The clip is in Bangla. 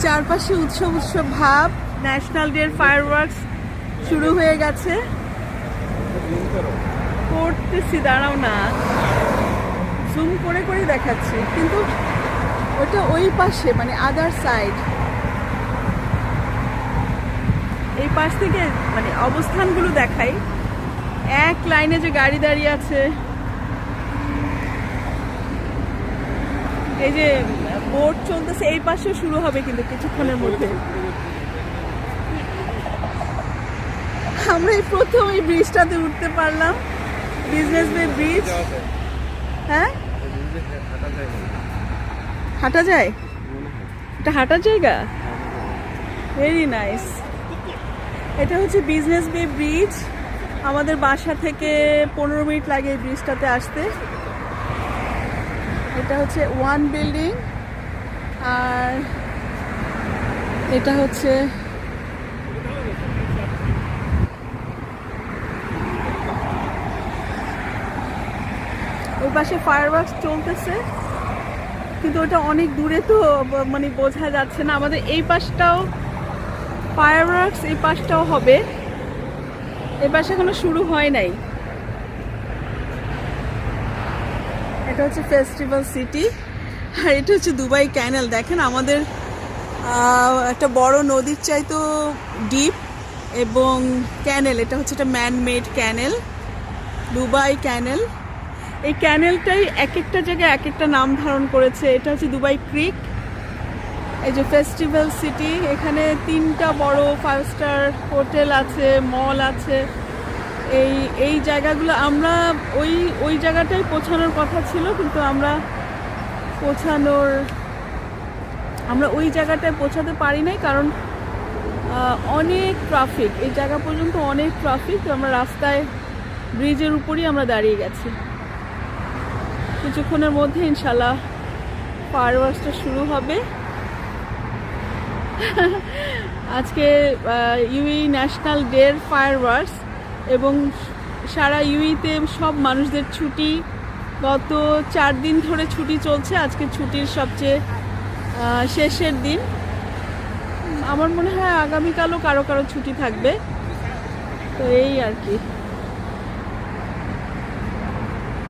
চারপাশে উৎসব উৎসব ভাব। ন্যাশনাল ডের ফায়ারওয়ার্কস শুরু হয়ে গেছে। করতেছি, দাঁড়াও না, জুম করে করে দেখাচ্ছি, কিন্তু ওটা ওই পাশে, মানে আদার সাইড। এই পাশ থেকে মানে অবস্থানগুলো দেখাই। এক লাইনে যে গাড়ি দাঁড়িয়ে আছে, এই যে বোট চলতেছে, এই পাশেও শুরু হবে কিন্তু কিছুক্ষণের মধ্যে। আমরা এই প্রথম এই ব্রিজটাতে উঠতে পারলাম, বিজনেস বে ব্রিজ। হ্যাঁ, হাঁটা যায়, এটা হাঁটার জায়গা। Very nice. এটা হচ্ছে বিজনেস বে ব্রিজ। আমাদের বাসা থেকে 15 মিনিট লাগে এই ব্রিজটাতে আসতে। এটা হচ্ছে ওয়ান বিল্ডিং, আর এটা হচ্ছে ওই পাশে ফায়ারওয়ার্কস চলতেছে, কিন্তু ওটা অনেক দূরে, তো মানে বোঝা যাচ্ছে না। আমাদের এই পাশটাও ফায়ারওয়ার্কস, এই পাশটাও হবে। এই পাশে এখনো শুরু হয় নাই। এটা হচ্ছে ফেস্টিভ্যাল সিটি, আর এটা হচ্ছে দুবাই ক্যানেল। দেখেন আমাদের একটা বড় নদীর চাইতো ডিপ এবং ক্যানেল, এটা হচ্ছে একটা ম্যানমেড ক্যানেল, দুবাই ক্যানেল। এই ক্যানেলটাই এক একটা জায়গায় এক একটা নাম ধারণ করেছে। এটা হচ্ছে দুবাই ক্রিক। এই যে ফেস্টিভ্যাল সিটি, এখানে 3টা বড় 5 স্টার হোটেল আছে, মল আছে। এই জায়গাগুলো আমরা ওই জায়গাটায় পৌঁছানোর কথা ছিল, কিন্তু আমরা ওই জায়গাটায় পৌঁছাতে পারি নাই, কারণ অনেক ট্রাফিক। এই জায়গা পর্যন্ত অনেক ট্রাফিক। আমরা রাস্তায় ব্রিজের উপরই আমরা দাঁড়িয়ে গেছি। কিছুক্ষণের মধ্যে ইনশাল্লাহ ফায়ারওয়ার্কসটা শুরু হবে। আজকে ইউএই ন্যাশনাল ডের ফায়ারওয়ার্কস, এবং সারা ইউইতে সব মানুষদের ছুটি। গত 4 দিন ধরে ছুটি চলছে, আজকে ছুটির সবচেয়ে শেষের দিন। আমার মনে হয় আগামীকালও কারো কারো ছুটি থাকবে, তো এই আর কি।